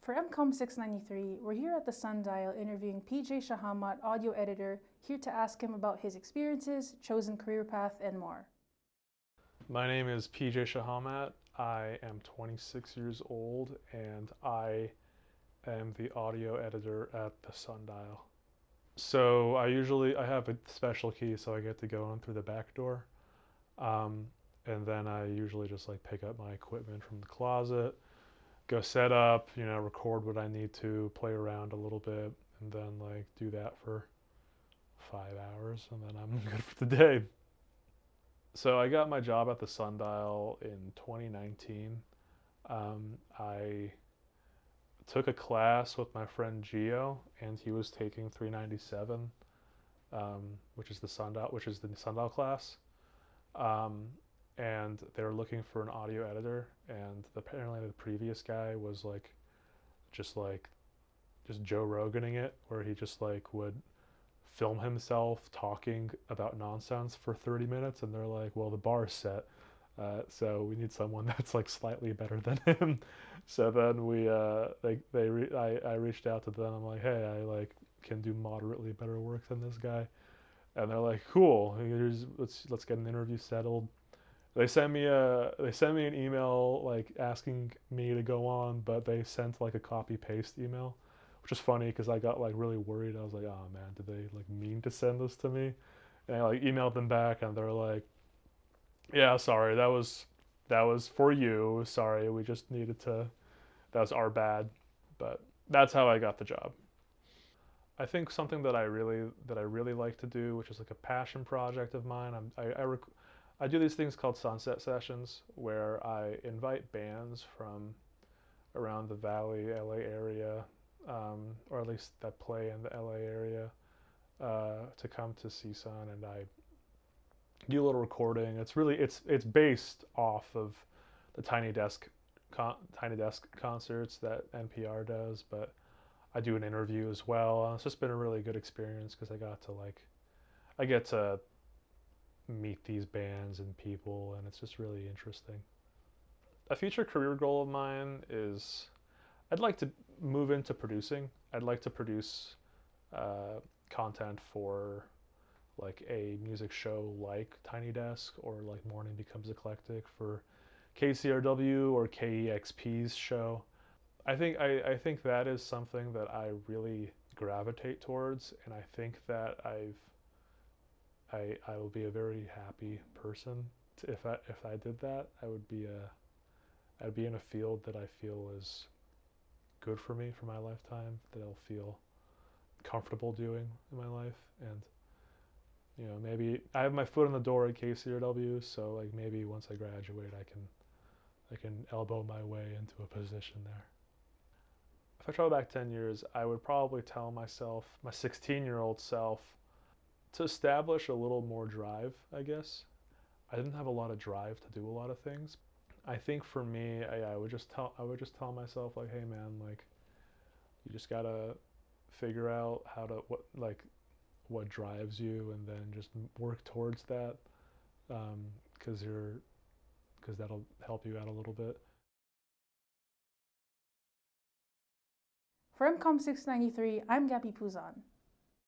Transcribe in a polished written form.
For MCOM 693, we're here at the Sundial interviewing PJ Shahamat, audio editor, here to ask him about his experiences, chosen career path, and more. My name is PJ Shahamat. I am 26 years old and I am the audio editor at the Sundial. So I have a special key, so I get to go in through the back door. And then I usually just like pick up my equipment from the closet, go set up, record what I need to, play around a little bit, and then like do that for 5 hours, and then I'm good for the day. So I got my job at the Sundial in 2019. I took a class with my friend Gio, and he was taking 397, which is the Sundial class. And they were looking for an audio editor, and apparently the previous guy was just Joe Roganing it, where he just like would film himself talking about nonsense for 30 minutes, and they're like, well, the bar is set, so we need someone that's like slightly better than him. So then I reached out to them. I'm like, hey, I like can do moderately better work than this guy, and they're like, cool. Let's get an interview settled. They sent me an email like asking me to go on, but they sent like a copy paste email, which is funny because I got like really worried. I was like, oh man, did they like mean to send this to me? And I like emailed them back, and they're like, yeah, sorry, that was for you. Sorry, we just needed to. That was our bad, but that's how I got the job. I think something that I really like to do, which is like a passion project of mine. I do these things called sunset sessions, where I invite bands from around the Valley, LA area, or at least that play in the LA area, to come to CSUN, and I do a little recording. It's based off of the Tiny Desk concerts that NPR does, but I do an interview as well. It's just been a really good experience because I get to meet these bands and people, and it's just really interesting. A future career goal of mine is I'd like to move into producing. I'd like to produce content for like a music show like Tiny Desk, or like Morning Becomes Eclectic for KCRW or KEXP's show. I think that is something that I really gravitate towards, and I think that I will be a very happy person if I did that. I'd be in a field that I feel is good for me for my lifetime, that I'll feel comfortable doing in my life. And maybe I have my foot in the door at KCRW, so like maybe once I graduate I can elbow my way into a position there. If I travel back 10 years, I would probably tell myself, my 16-year-old self, to establish a little more drive, I guess. I didn't have a lot of drive to do a lot of things. I think for me, I would just tell myself like, hey man, like you just gotta figure out what drives you, and then just work towards that, because that'll help you out a little bit. For MCOM 693, I'm Gabbie Puzon.